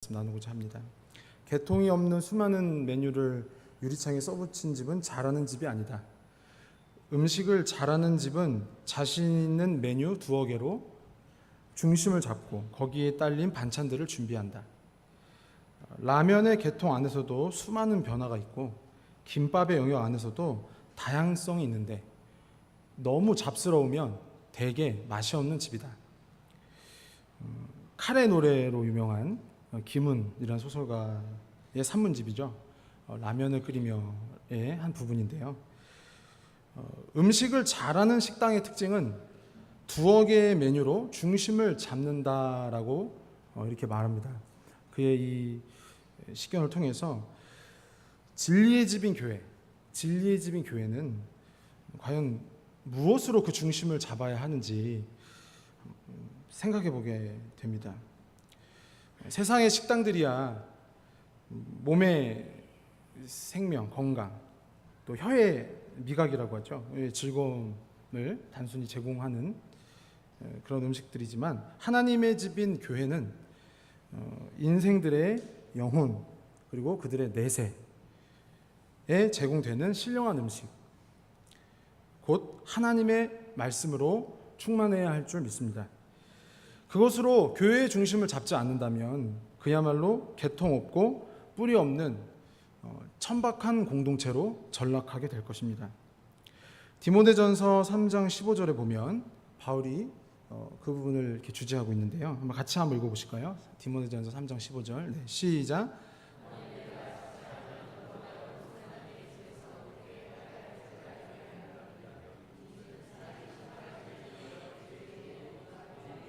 말씀 나누고자 합니다. 개통이 없는 수많은 메뉴를 유리창에 써붙인 집은 잘하는 집이 아니다. 음식을 잘하는 집은 자신 있는 메뉴 두어 개로 중심을 잡고 거기에 딸린 반찬들을 준비한다. 라면의 개통 안에서도 수많은 변화가 있고 김밥의 영역 안에서도 다양성이 있는데 너무 잡스러우면 대개 맛이 없는 집이다. 칼의 노래로 유명한 김은이라는 소설가의 산문집이죠. 라면을 끓이며의 한 부분인데요. 음식을 잘하는 식당의 특징은 두어 개의 메뉴로 중심을 잡는다라고 이렇게 말합니다. 그의 이 식견을 통해서 진리의 집인 교회는 과연 무엇으로 그 중심을 잡아야 하는지 생각해 보게 됩니다. 세상의 식당들이야 몸의 생명, 건강, 또 혀의 미각이라고 하죠. 즐거움을 단순히 제공하는 그런 음식들이지만 하나님의 집인 교회는 인생들의 영혼 그리고 그들의 내세에 제공되는 신령한 음식, 곧 하나님의 말씀으로 충만해야 할 줄 믿습니다. 그것으로 교회의 중심을 잡지 않는다면 그야말로 개통 없고 뿌리 없는 천박한 공동체로 전락하게 될 것입니다. 디모데전서 3장 15절에 보면 바울이 그 부분을 이렇게 주제하고 있는데요. 한번 같이 한번 읽어보실까요? 디모데전서 3장 15절. 네, 시작.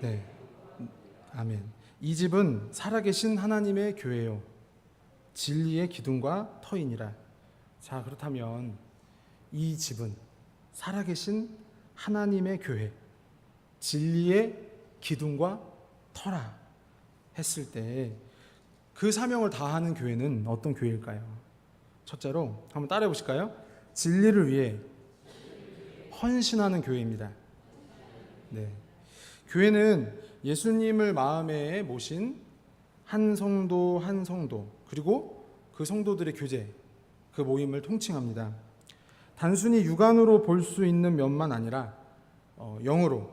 네, 아멘. 이 집은 살아계신 하나님의 교회요 진리의 기둥과 터이니라. 자, 그렇다면 이 집은 살아계신 하나님의 교회, 진리의 기둥과 터라 했을 때 그 사명을 다하는 교회는 어떤 교회일까요? 첫째로 한번 따라해 보실까요? 진리를 위해 헌신하는 교회입니다. 네. 교회는 예수님을 마음에 모신 한 성도 그리고 그 성도들의 교제, 그 모임을 통칭합니다. 단순히 육안으로 볼 수 있는 면만 아니라 영으로,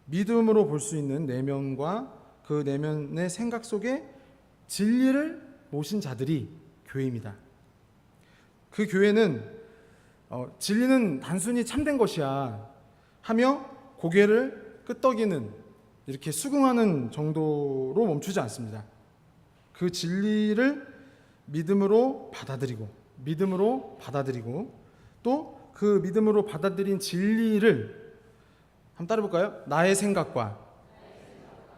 믿음으로 볼 수 있는 내면과 그 내면의 생각 속에 진리를 모신 자들이 교회입니다. 그 교회는 진리는 단순히 참된 것이야 하며 고개를 끄덕이는 이렇게 수긍하는 정도로 멈추지 않습니다. 그 진리를 믿음으로 받아들이고 또 그 믿음으로 받아들인 진리를 한번 따라해볼까요? 나의 생각과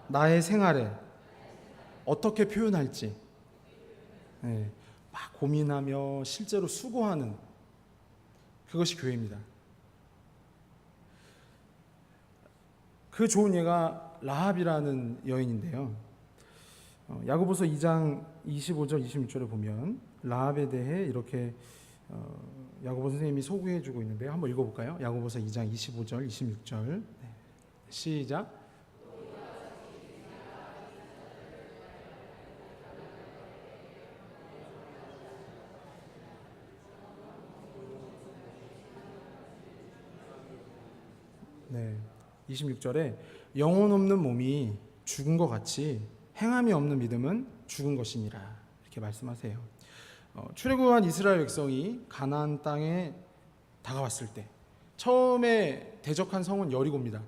나의 생활에 어떻게 표현할지 막 고민하며 실제로 수고하는 그것이 교회입니다. 그 좋은 예가 라합이라는 여인인데요. 야고보서 2장 25절 26절에 보면 라합에 대해 이렇게 야고보 선생님이 소개해 주고 있는데요. 한번 읽어볼까요? 야고보서 2장 25절 26절. 시작. 네, 26절에 영혼 없는 몸이 죽은 것 같이 행함이 없는 믿음은 죽은 것이니라 이렇게 말씀하세요. 출애굽한 이스라엘 백성이 가나안 땅에 다가왔을 때 처음에 대적한 성은 여리고입니다.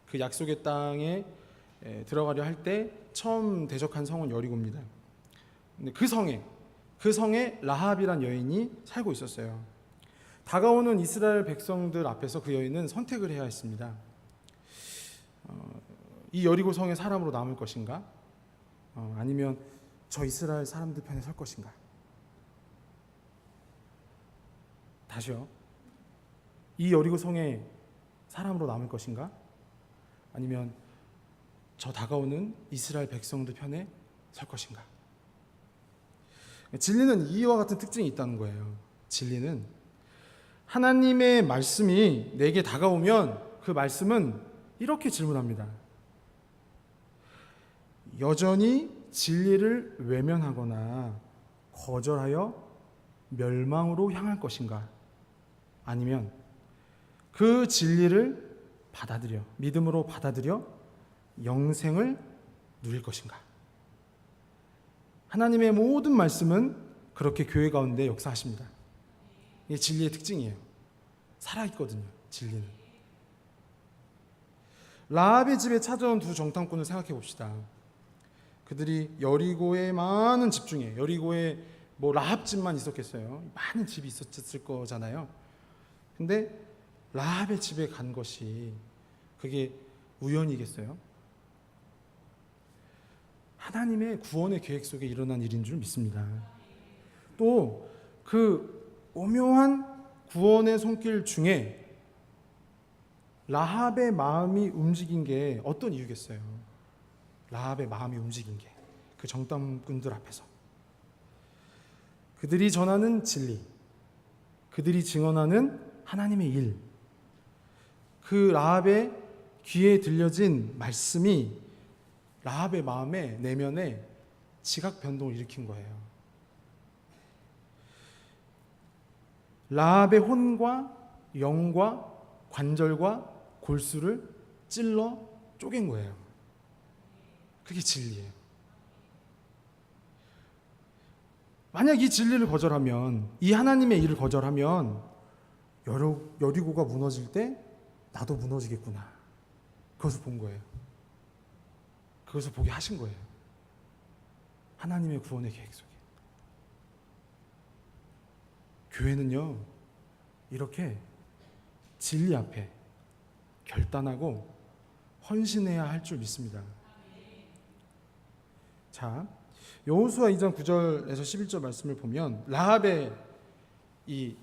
그 약속의 땅에 들어가려 할 때 처음 대적한 성은 여리고입니다. 근데 그 성에 라합이란 여인이 살고 있었어요. 다가오는 이스라엘 백성들 앞에서 그 여인은 선택을 해야 했습니다. 이 여리고 성의 사람으로 남을 것인가? 아니면 저 이스라엘 사람들 편에 설 것인가? 다시요. 이 여리고 성의 사람으로 남을 것인가? 아니면 저 다가오는 이스라엘 백성들 편에 설 것인가? 진리는 이와 같은 특징이 있다는 거예요. 진리는 하나님의 말씀이 내게 다가오면 그 말씀은 이렇게 질문합니다. 여전히 진리를 외면하거나 거절하여 멸망으로 향할 것인가? 아니면 그 진리를 받아들여, 믿음으로 받아들여 영생을 누릴 것인가? 하나님의 모든 말씀은 그렇게 교회 가운데 역사하십니다. 이게 진리의 특징이에요. 살아있거든요, 진리는. 라합의 집에 찾아온 두 정탐꾼을 생각해 봅시다. 그들이 여리고에 많은 집 중에, 여리고에 뭐 라합 집만 있었겠어요? 많은 집이 있었을 거잖아요. 근데 라합의 집에 간 것이 그게 우연이겠어요? 하나님의 구원의 계획 속에 일어난 일인 줄 믿습니다. 또 그 오묘한 구원의 손길 중에 라합의 마음이 움직인 게 어떤 이유겠어요? 라합의 마음이 움직인 게 그 정탐꾼들 앞에서 그들이 전하는 진리, 그들이 증언하는 하나님의 일, 그 라합의 귀에 들려진 말씀이 라합의 마음에, 내면에 지각 변동을 일으킨 거예요. 라합의 혼과 영과 관절과 골수를 찔러 쪼갠 거예요. 그게 진리예요. 만약 이 진리를 거절하면, 이 하나님의 일을 거절하면 여리고가 무너질 때 나도 무너지겠구나. 그것을 본 거예요. 그것을 보게 하신 거예요. 하나님의 구원의 계획 속에. 교회는요, 이렇게 진리 앞에 결단하고 헌신해야 할 줄 믿습니다. 자, 여호수아 2장 9절에서 11절 말씀을 보면 라합의 이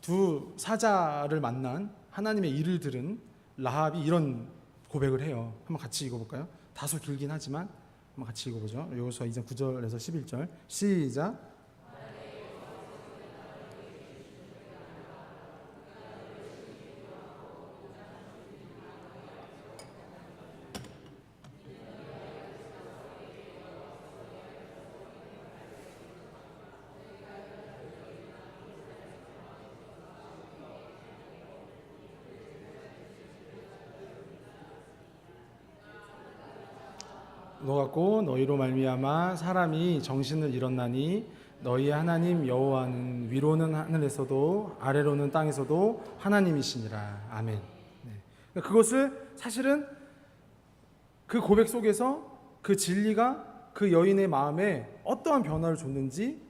두 사자를 만난 하나님의 일을 들은 라합이 이런 고백을 해요. 한번 같이 읽어볼까요? 다소 길긴 하지만 한번 같이 읽어보죠. 여호수아 2장 9절에서 11절 시작. 너같고 너희로 말미암아 사람이 정신을 잃었나니 너희의 하나님 여호와는 위로는 하늘에서도 아래로는 땅에서도 하나님이시니라. 아멘. 네. 그것을 사실은 그 고백 속에서 그 진리가 그 여인의 마음에 어떠한 변화를 줬는지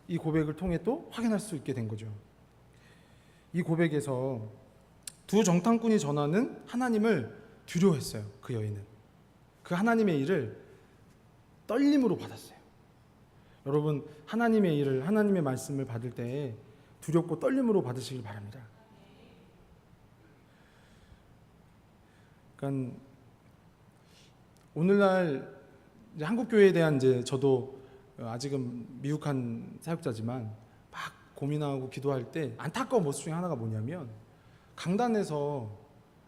이 고백을 통해 또 확인할 수 있게 된 거죠. 이 고백에서 두 정탐꾼이 전하는 하나님을 두려워했어요. 그 여인은 그 하나님의 일을 떨림으로 받았어요. 여러분, 하나님의 일을, 하나님의 말씀을 받을 때 두렵고 떨림으로 받으시길 바랍니다. 그러니까 오늘날 이제 한국 교회에 대한 이제 저도 아직은 미국한 사역자지만 막 고민하고 기도할 때 안타까운 모습 중에 하나가 뭐냐면 강단에서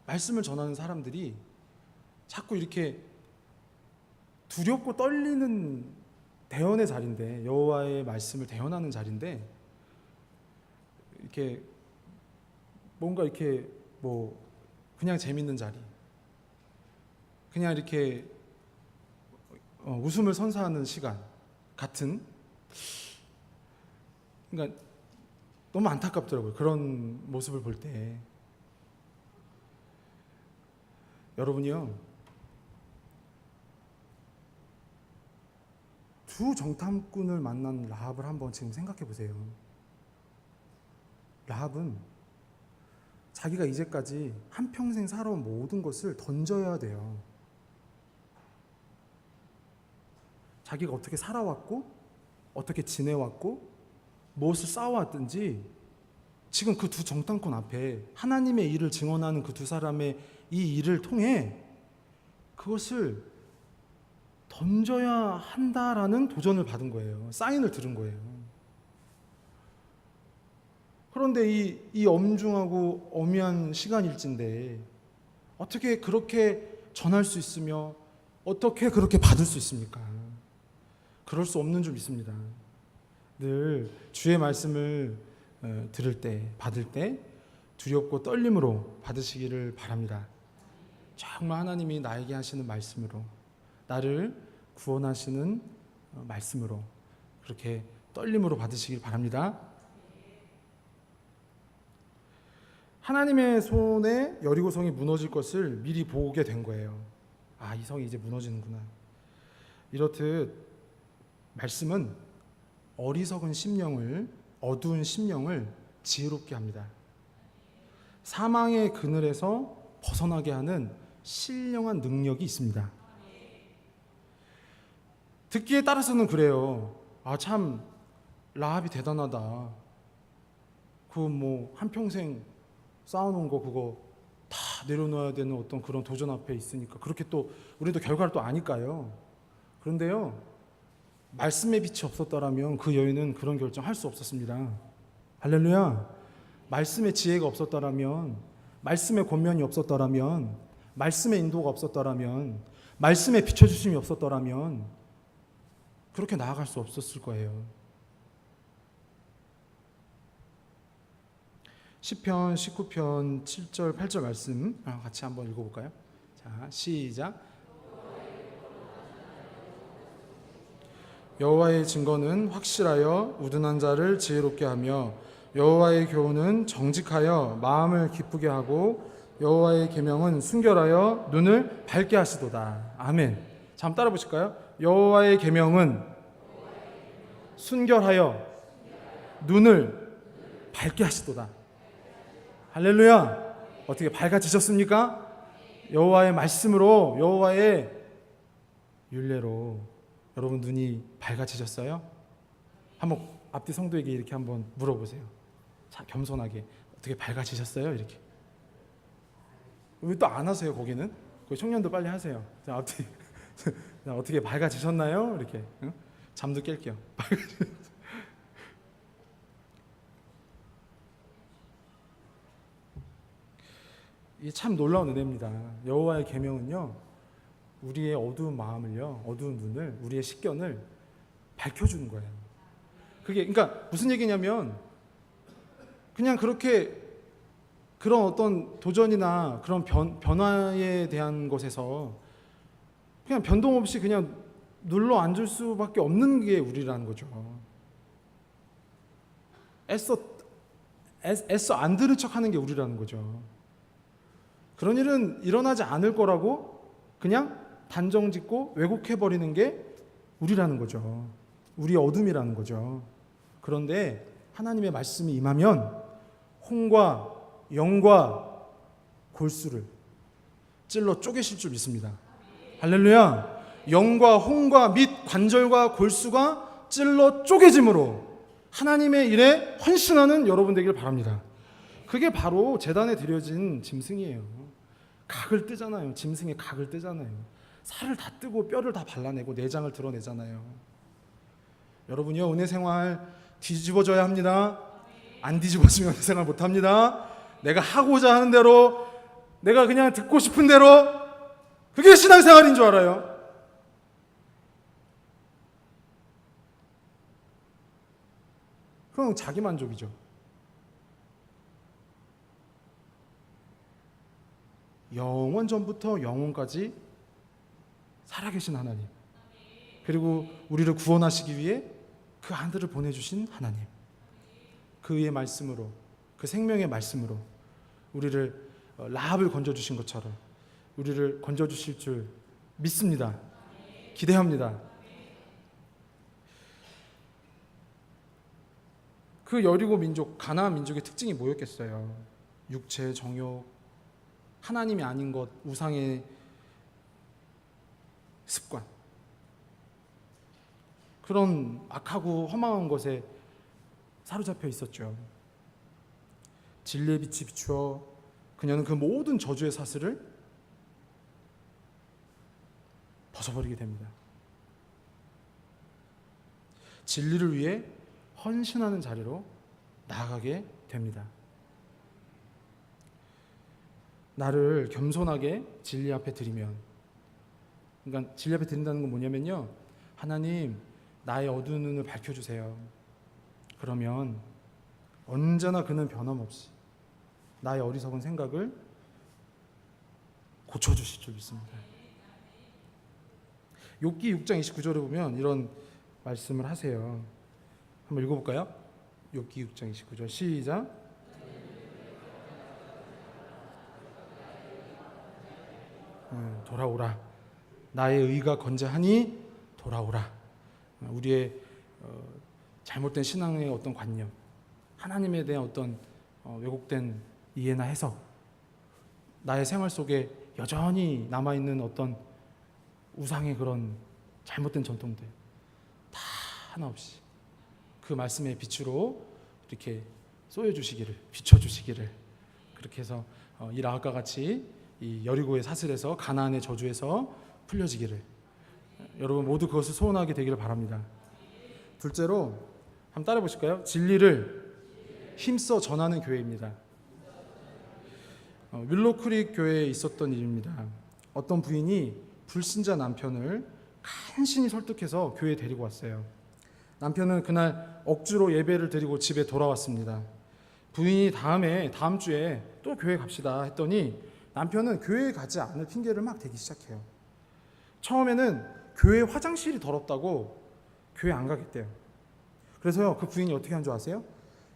말씀을 전하는 사람들이 자꾸 이렇게 두렵고 떨리는 대언의 자리인데, 여호와의 말씀을 대언하는 자리인데 이렇게 뭔가 이렇게 뭐 그냥 재밌는 자리, 그냥 이렇게 웃음을 선사하는 시간 같은, 그러니까 너무 안타깝더라고요. 그런 모습을 볼 때. 여러분이요, 두 정탐꾼을 만난 라합을 한번 지금 생각해 보세요. 라합은 자기가 이제까지 한평생 살아온 모든 것을 던져야 돼요. 자기가 어떻게 살아왔고 어떻게 지내왔고 무엇을 쌓아왔든지 지금 그 두 정탐꾼 앞에 하나님의 일을 증언하는 그 두 사람의 이 일을 통해 그것을 던져야 한다라는 도전을 받은 거예요. 사인을 들은 거예요. 그런데 이 엄중하고 엄연한 시간일진데 어떻게 그렇게 전할 수 있으며 어떻게 그렇게 받을 수 있습니까? 그럴 수 없는 줄 믿습니다. 늘 주의 말씀을 들을 때, 받을 때 두렵고 떨림으로 받으시기를 바랍니다. 정말 하나님이 나에게 하시는 말씀으로, 나를 구원하시는 말씀으로 그렇게 떨림으로 받으시길 바랍니다. 하나님의 손에 여리고성이 무너질 것을 미리 보게 된 거예요. 아, 이 성이 이제 무너지는구나. 이렇듯 말씀은 어리석은 심령을, 어두운 심령을 지혜롭게 합니다. 사망의 그늘에서 벗어나게 하는 신령한 능력이 있습니다. 듣기에 따라서는 그래요. 아, 참 라합이 대단하다. 그 뭐 한평생 쌓아놓은 거 그거 다 내려놓아야 되는 어떤 그런 도전 앞에 있으니까 그렇게 또 우리도 결과를 또 아니까요. 그런데요, 말씀의 빛이 없었더라면 그 여인은 그런 결정 할 수 없었습니다. 할렐루야. 말씀의 지혜가 없었더라면, 말씀의 권면이 없었더라면, 말씀의 인도가 없었더라면, 말씀의 비춰주심이 없었더라면 그렇게 나아갈 수 없었을 거예요. 시편 19편 7절 8절 말씀 같이 한번 읽어볼까요? 자, 시작. 여호와의 증거는 확실하여 우둔한 자를 지혜롭게 하며 여호와의 교훈은 정직하여 마음을 기쁘게 하고 여호와의 계명은 순결하여 눈을 밝게 하시도다. 아멘. 자, 한번 따라 보실까요? 여호와의 계명은 순결하여 눈을 밝게 하시도다. 할렐루야. 어떻게 밝아지셨습니까? 여호와의 말씀으로, 여호와의 율례로 여러분 눈이 밝아지셨어요? 한번 앞뒤 성도에게 이렇게 한번 물어보세요. 자, 겸손하게 어떻게 밝아지셨어요? 이렇게. 왜 또 안 하세요? 거기는 거기 청년도 빨리 하세요. 자, 앞뒤 자, 어떻게 밝아지셨나요? 이렇게. 응? 잠도 깰게요. 이게 참 놀라운 은혜입니다. 여호와의 계명은요, 우리의 어두운 마음을요, 어두운 눈을, 우리의 식견을 밝혀주는 거예요. 그게 그러니까 무슨 얘기냐면, 그냥 그렇게 그런 어떤 도전이나 그런 변화에 대한 것에서 그냥 변동 없이 그냥 눌러 앉을 수밖에 없는 게 우리라는 거죠. 애써 안 들은 척하는 게 우리라는 거죠. 그런 일은 일어나지 않을 거라고 그냥 단정짓고 왜곡해버리는 게 우리라는 거죠. 우리의 어둠이라는 거죠. 그런데 하나님의 말씀이 임하면 홍과 영과 골수를 찔러 쪼개실 줄 믿습니다. 할렐루야. 영과 홍과 및 관절과 골수가 찔러 쪼개짐으로 하나님의 일에 헌신하는 여러분 되길 바랍니다. 그게 바로 제단에 드려진 짐승이에요. 각을 뜨잖아요. 짐승의 각을 뜨잖아요. 살을 다 뜨고 뼈를 다 발라내고 내장을 드러내잖아요. 여러분이요, 은혜 생활 뒤집어져야 합니다. 안 뒤집어지면 은혜 생활 못합니다. 내가 하고자 하는 대로, 내가 그냥 듣고 싶은 대로, 그게 신앙생활인 줄 알아요. 그럼 자기만족이죠. 영원 전부터 영원까지 살아계신 하나님, 그리고 우리를 구원하시기 위해 그 아들을 보내주신 하나님, 그의 말씀으로, 그 생명의 말씀으로 우리를 라합을 건져주신 것처럼 우리를 건져주실 줄 믿습니다. 기대합니다. 그 여리고 민족, 가나안 민족의 특징이 뭐였겠어요? 육체, 정욕, 하나님이 아닌 것, 우상의 습관, 그런 악하고 험한 것에 사로잡혀 있었죠. 진리의 빛이 비추어 그녀는 그 모든 저주의 사슬을 벗어버리게 됩니다. 진리를 위해 헌신하는 자리로 나아가게 됩니다. 나를 겸손하게 진리 앞에 드리면, 그러니까 진리 앞에 드린다는 건 뭐냐면요, 하나님, 나의 어두운 눈을 밝혀주세요. 그러면 언제나 그는 변함없이 나의 어리석은 생각을 고쳐주실 줄 믿습니다. 욥기 6장 29절에 보면 이런 말씀을 하세요. 한번 읽어볼까요? 욥기 6장 29절 시작. 돌아오라. 나의 의가 건재하니 돌아오라. 우리의 잘못된 신앙의 어떤 관념, 하나님에 대한 어떤 왜곡된 이해나 해석, 나의 생활 속에 여전히 남아있는 어떤 우상의 그런 잘못된 전통들 다 하나 없이 그 말씀의 빛으로 이렇게 쏘여주시기를, 비춰주시기를, 그렇게 해서 이 라합과 같이 이 여리고의 사슬에서, 가나안의 저주에서 풀려지기를 여러분 모두 그것을 소원하게 되기를 바랍니다. 둘째로 한번 따라 보실까요? 진리를 힘써 전하는 교회입니다. 윌로크릭 교회에 있었던 일입니다. 어떤 부인이 불신자 남편을 간신히 설득해서 교회에 데리고 왔어요. 남편은 그날 억지로 예배를 드리고 집에 돌아왔습니다. 부인이 다음 주에 또 교회 갑시다 했더니 남편은 교회에 가지 않을 핑계를 막 대기 시작해요. 처음에는 교회 화장실이 더럽다고 교회 안 가겠대요. 그래서요, 그 부인이 어떻게 한 줄 아세요?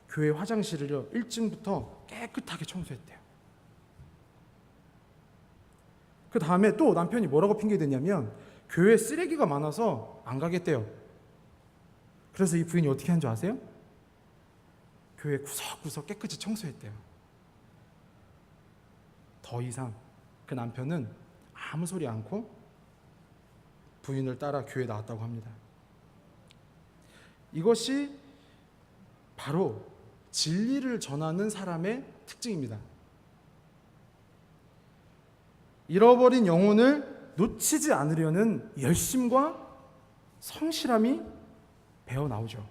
교회 화장실을요 1층부터 깨끗하게 청소했대요. 그 다음에 또 남편이 뭐라고 핑계대냐면 교회 쓰레기가 많아서 안 가겠대요. 그래서 이 부인이 어떻게 한 줄 아세요? 교회 구석구석 깨끗이 청소했대요. 더 이상 그 남편은 아무 소리 않고 부인을 따라 교회에 나왔다고 합니다. 이것이 바로 진리를 전하는 사람의 특징입니다. 잃어버린 영혼을 놓치지 않으려는 열심과 성실함이 배어 나오죠.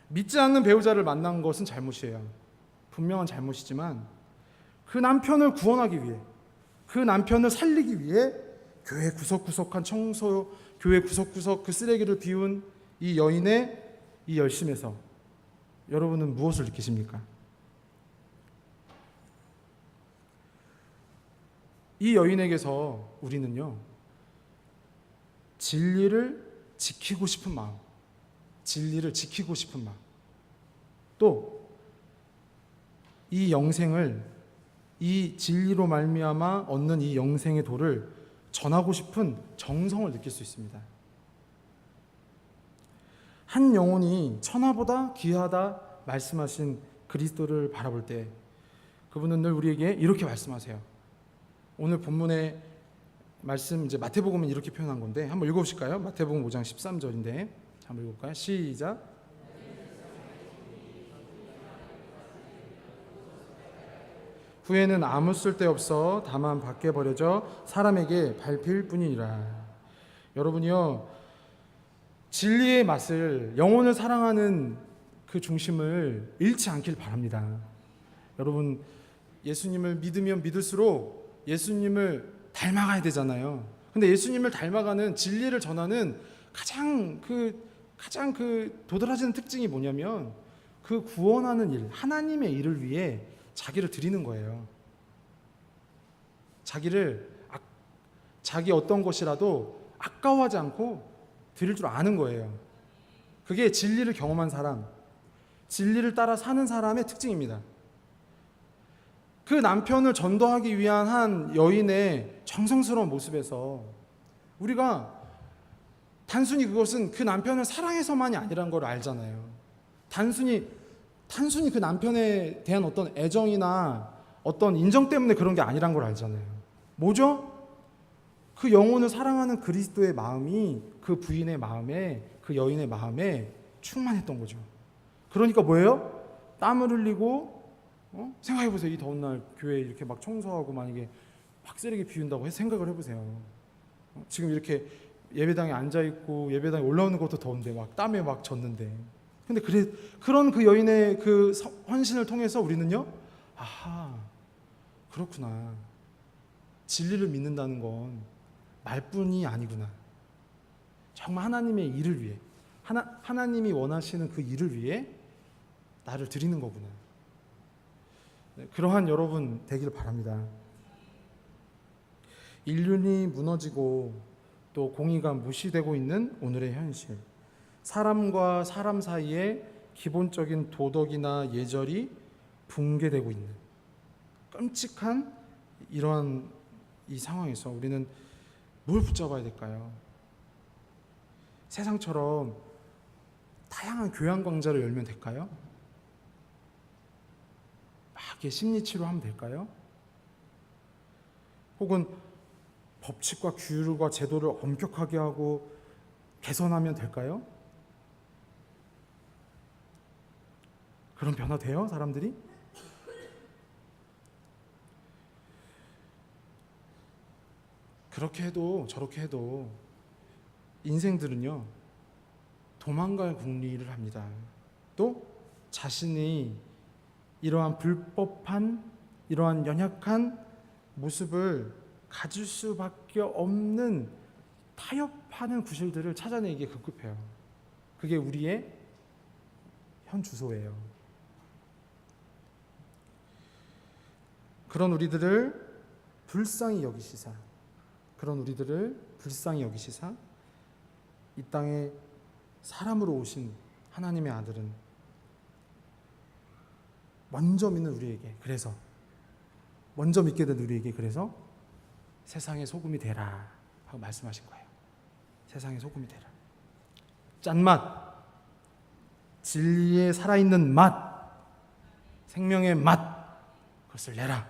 믿지 않는 배우자를 만난 것은 잘못이에요. 분명한 잘못이지만 그 남편을 구원하기 위해, 그 남편을 살리기 위해 교회 구석구석한 청소, 교회 구석구석 그 쓰레기를 비운 이 여인의 이 열심에서 여러분은 무엇을 느끼십니까? 이 여인에게서 우리는요, 진리를 지키고 싶은 마음, 진리를 지키고 싶은 마음, 또 이 영생을, 이 진리로 말미암아 얻는 이 영생의 도를 전하고 싶은 정성을 느낄 수 있습니다. 한 영혼이 천하보다 귀하다 말씀하신 그리스도를 바라볼 때 그분은 늘 우리에게 이렇게 말씀하세요. 오늘 본문의 말씀, 이제 마태복음은 이렇게 표현한 건데 한번 읽어보실까요? 마태복음 5장 13절인데 한번 읽어볼까요? 시작. 후에는 아무 쓸데없어 다만 밖에 버려져 사람에게 밟힐 뿐이니라. 여러분이요, 진리의 맛을, 영혼을 사랑하는 그 중심을 잃지 않길 바랍니다. 여러분, 예수님을 믿으면 믿을수록 예수님을 닮아가야 되잖아요. 근데 예수님을 닮아가는, 진리를 전하는 가장 도드라지는 특징이 뭐냐면 그 구원하는 일, 하나님의 일을 위해 자기를 드리는 거예요. 자기 어떤 것이라도 아까워하지 않고 드릴 줄 아는 거예요. 그게 진리를 경험한 사람, 진리를 따라 사는 사람의 특징입니다. 그 남편을 전도하기 위한 한 여인의 정성스러운 모습에서 우리가 단순히 그것은 그 남편을 사랑해서만이 아니란 걸 알잖아요. 단순히 그 남편에 대한 어떤 애정이나 어떤 인정 때문에 그런 게 아니란 걸 알잖아요. 뭐죠? 그 영혼을 사랑하는 그리스도의 마음이 그 부인의 마음에, 그 여인의 마음에 충만했던 거죠. 그러니까 뭐예요? 땀을 흘리고, 생각해보세요. 이 더운 날 교회 이렇게 막 청소하고 만약에 막 쓰레기 비운다고 해서 생각을 해보세요. 지금 이렇게 예배당에 앉아있고 예배당에 올라오는 것도 더운데 막 땀에 막 젖는데, 근데 그런 그 여인의 그 헌신을 통해서 우리는요, 아하, 그렇구나, 진리를 믿는다는 건 말뿐이 아니구나, 정말 하나님의 일을 위해, 하나님이 원하시는 그 일을 위해 나를 드리는 거구나. 그러한 여러분 되기를 바랍니다. 인륜이 무너지고 또 공의가 무시되고 있는 오늘의 현실, 사람과 사람 사이에 기본적인 도덕이나 예절이 붕괴되고 있는 끔찍한 이러한 이 상황에서 우리는 뭘 붙잡아야 될까요? 세상처럼 다양한 교양 강좌를 열면 될까요? 막 이렇게 심리치료하면 될까요? 혹은 법칙과 규율과 제도를 엄격하게 하고 개선하면 될까요? 그런 변화 돼요, 사람들이? 그렇게 해도 저렇게 해도 인생들은요, 도망갈 궁리를 합니다. 또 자신이 이러한 불법한, 이러한 연약한 모습을 가질 수밖에 없는 타협하는 구실들을 찾아내기에 급급해요. 그게 우리의 현 주소예요. 그런 우리들을 불쌍히 여기시사, 이 땅에 사람으로 오신 하나님의 아들은 먼저 믿는 우리에게, 그래서 먼저 믿게 된 우리에게 그래서 세상의 소금이 되라 하고 말씀하신 거예요. 세상의 소금이 되라. 짠맛, 진리의 살아있는 맛, 생명의 맛, 그것을 내라.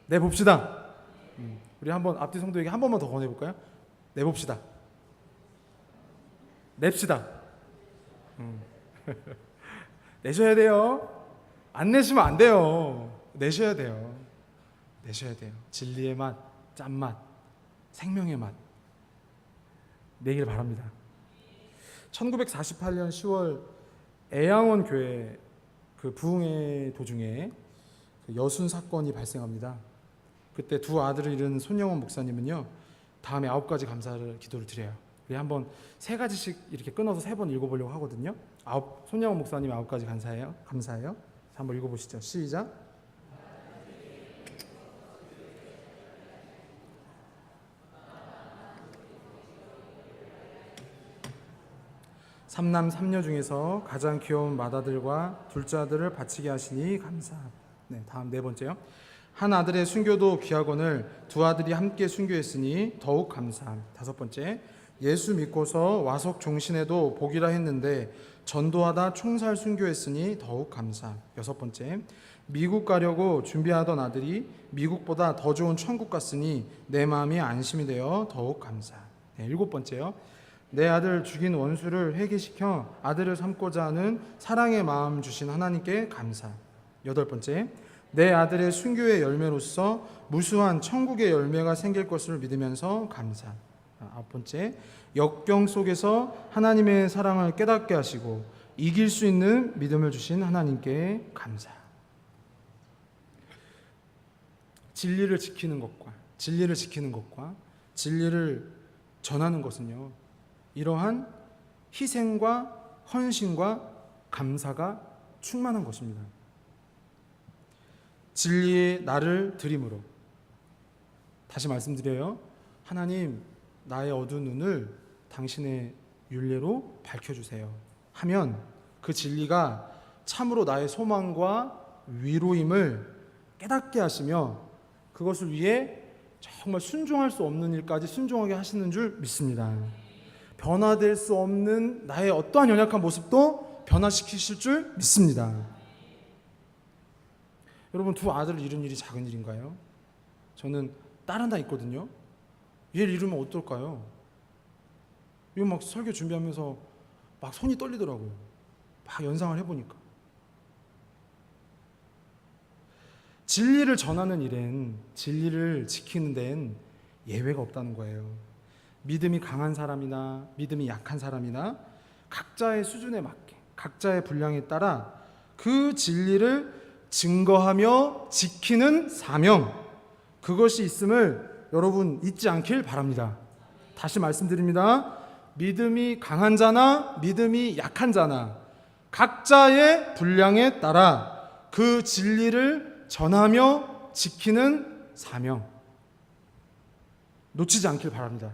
내봅시다. 우리 한번 앞뒤 성도에게 한 번만 더 권해볼까요? 내봅시다. 냅시다. 내셔야 돼요. 안 내시면 안 돼요. 내셔야 돼요. 진리의 맛, 짠맛, 생명의 맛 내길 바랍니다. 1948년 10월 애양원 교회 그 부흥회 도중에 그 여순 사건이 발생합니다. 그때 두 아들을 잃은 손영원 목사님은요, 다음에 9가지 감사를 기도를 드려요. 우리 한번 3가지씩 이렇게 끊어서 3번 읽어보려고 하거든요. 손영원 목사님 9가지 감사해요. 한번 읽어보시죠. 시작. 삼남 삼녀 중에서 가장 귀여운 맏아들과 둘째 아들을 바치게 하시니 감사. 네, 다음 4번째요. 한 아들의 순교도 귀하거늘 두 아들이 함께 순교했으니 더욱 감사함. 5번째. 예수 믿고서 와석 종신에도 복이라 했는데 전도하다 총살 순교했으니 더욱 감사함. 6번째. 미국 가려고 준비하던 아들이 미국보다 더 좋은 천국 갔으니 내 마음이 안심이 되어 더욱 감사. 네, 7번째요. 내 아들 죽인 원수를 회개시켜 아들을 삼고자 하는 사랑의 마음 주신 하나님께 감사. 8번째. 내 아들의 순교의 열매로서 무수한 천국의 열매가 생길 것을 믿으면서 감사. 9번째. 역경 속에서 하나님의 사랑을 깨닫게 하시고 이길 수 있는 믿음을 주신 하나님께 감사. 진리를 지키는 것과 진리를 전하는 것은요, 이러한 희생과 헌신과 감사가 충만한 것입니다. 진리의 나를 드림으로, 다시 말씀드려요, 하나님 나의 어두운 눈을 당신의 율례로 밝혀주세요 하면 그 진리가 참으로 나의 소망과 위로임을 깨닫게 하시며 그것을 위해 정말 순종할 수 없는 일까지 순종하게 하시는 줄 믿습니다. 변화될 수 없는 나의 어떠한 연약한 모습도 변화시키실 줄 믿습니다. 여러분, 두 아들을 잃은 일이 작은 일인가요? 저는 딸 하나 있거든요. 얘를 잃으면 어떨까요? 이거 막 설교 준비하면서 막 손이 떨리더라고요. 막 연상을 해보니까. 진리를 전하는 일엔, 진리를 지키는 데엔 예외가 없다는 거예요. 믿음이 강한 사람이나 믿음이 약한 사람이나 각자의 수준에 맞게, 각자의 분량에 따라 그 진리를 증거하며 지키는 사명, 그것이 있음을 여러분 잊지 않길 바랍니다. 다시 말씀드립니다. 믿음이 강한 자나 믿음이 약한 자나 각자의 분량에 따라 그 진리를 전하며 지키는 사명 놓치지 않길 바랍니다.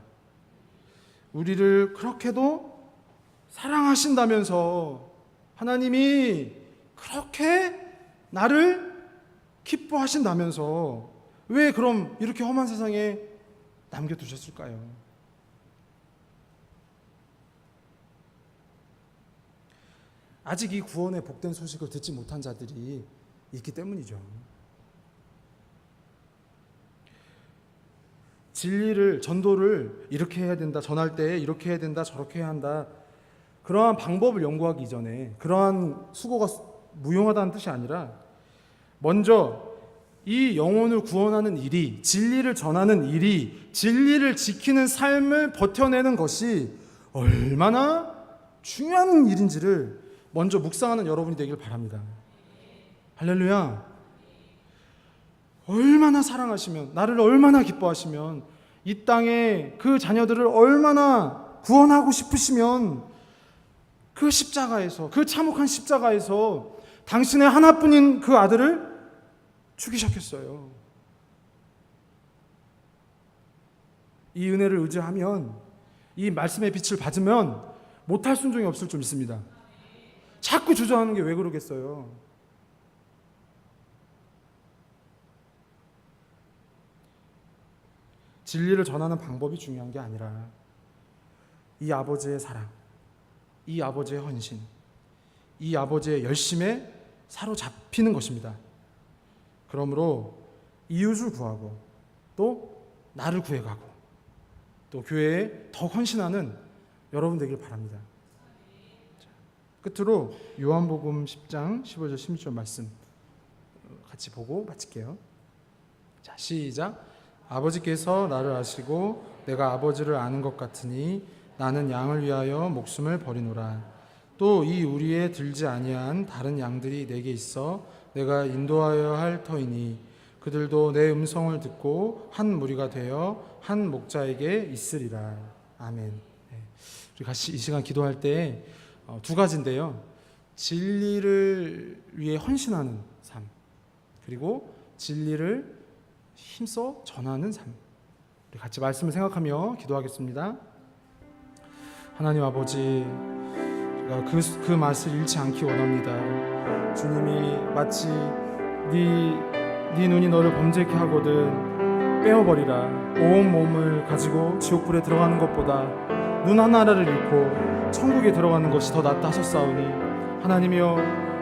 우리를 그렇게도 사랑하신다면서 하나님이 그렇게 나를 기뻐하신다면서 왜 그럼 이렇게 험한 세상에 남겨두셨을까요? 아직 이 구원의 복된 소식을 듣지 못한 자들이 있기 때문이죠. 진리를, 전도를 이렇게 해야 된다, 전할 때 이렇게 해야 된다, 저렇게 해야 한다, 그러한 방법을 연구하기 이전에 그러한 수고가 무용하다는 뜻이 아니라 먼저 이 영혼을 구원하는 일이, 진리를 전하는 일이, 진리를 지키는 삶을 버텨내는 것이 얼마나 중요한 일인지를 먼저 묵상하는 여러분이 되길 바랍니다. 할렐루야. 얼마나 사랑하시면, 나를 얼마나 기뻐하시면, 이 땅에 그 자녀들을 얼마나 구원하고 싶으시면 그 십자가에서, 그 참혹한 십자가에서 당신의 하나뿐인 그 아들을 죽이셨겠어요. 이 은혜를 의지하면, 이 말씀의 빛을 받으면 못할 순종이 없을 줄 믿습니다. 자꾸 주저하는 게 왜 그러겠어요? 진리를 전하는 방법이 중요한 게 아니라 이 아버지의 사랑, 이 아버지의 헌신, 이 아버지의 열심에 사로잡히는 것입니다. 그러므로 이웃을 구하고 또 나를 구해가고 또 교회에 더 헌신하는 여러분 되길 바랍니다. 끝으로 요한복음 10장 15절 16절 말씀 같이 보고 마칠게요. 자, 시작. 아버지께서 나를 아시고 내가 아버지를 아는 것 같으니 나는 양을 위하여 목숨을 버리노라. 또 이 우리에 들지 아니한 다른 양들이 내게 있어 내가 인도하여 할 터이니 그들도 내 음성을 듣고 한 무리가 되어 한 목자에게 있으리라. 아멘. 우리 같이 이 시간 기도할 때 두 가지인데요. 진리를 위해 헌신하는 삶, 그리고 진리를 힘써 전하는 삶. 우리 같이 말씀을 생각하며 기도하겠습니다. 하나님 아버지, 그 맛을 잃지 않기 원합니다. 주님이 마치 네 눈이 너를 범죄케 하거든 빼어버리라. 온 몸을 가지고 지옥불에 들어가는 것보다 눈 하나를 잃고 천국에 들어가는 것이 더 낫다 하셨사오니 하나님이여,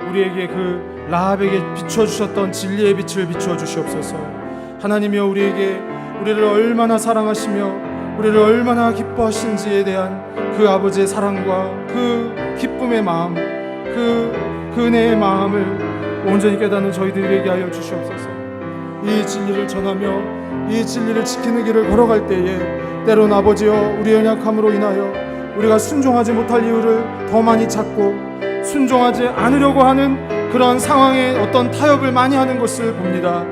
우리에게 그 라합에게 비추어주셨던 진리의 빛을 비추어 주시옵소서. 하나님이여, 우리를 얼마나 사랑하시며 우리를 얼마나 기뻐하시는지에 대한 그 아버지의 사랑과 그 기쁨의 마음, 그 은혜의 마음을 온전히 깨닫는 저희들에게 하여 주시옵소서. 이 진리를 전하며 이 진리를 지키는 길을 걸어갈 때에 때론 아버지여, 우리의 연약함으로 인하여 우리가 순종하지 못할 이유를 더 많이 찾고 순종하지 않으려고 하는 그런 상황에 어떤 타협을 많이 하는 것을 봅니다.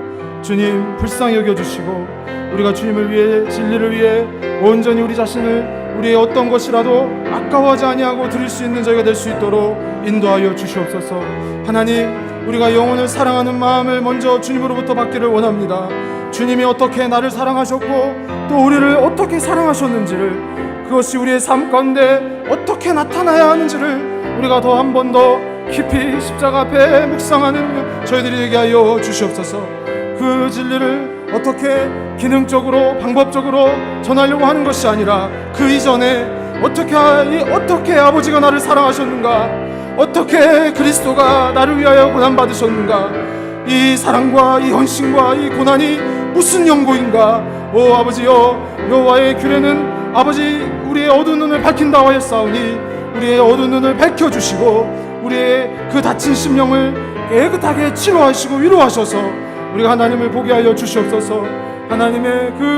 주님, 불쌍히 여겨주시고 우리가 주님을 위해, 진리를 위해 온전히 우리 자신을, 우리의 어떤 것이라도 아까워하지 아니하고 드릴 수 있는 저희가 될 수 있도록 인도하여 주시옵소서. 하나님, 우리가 영혼을 사랑하는 마음을 먼저 주님으로부터 받기를 원합니다. 주님이 어떻게 나를 사랑하셨고 또 우리를 어떻게 사랑하셨는지를, 그것이 우리의 삶 가운데 어떻게 나타나야 하는지를 우리가 더 한 번 더 깊이 십자가 앞에 묵상하는 저희들이 되게 하여 주시옵소서. 그 진리를 어떻게 기능적으로 방법적으로 전하려고 하는 것이 아니라 그 이전에 어떻게 아버지가 나를 사랑하셨는가, 어떻게 그리스도가 나를 위하여 고난받으셨는가, 이 사랑과 이 헌신과 이 고난이 무슨 연고인가. 오 아버지여, 여호와의 규례는 아버지 우리의 어두운 눈을 밝힌다고 하였사오니 우리의 어두운 눈을 밝혀주시고 우리의 그 다친 심령을 깨끗하게 치료하시고 위로하셔서 우리가 하나님을 보게 하여 주시옵소서. 하나님의 그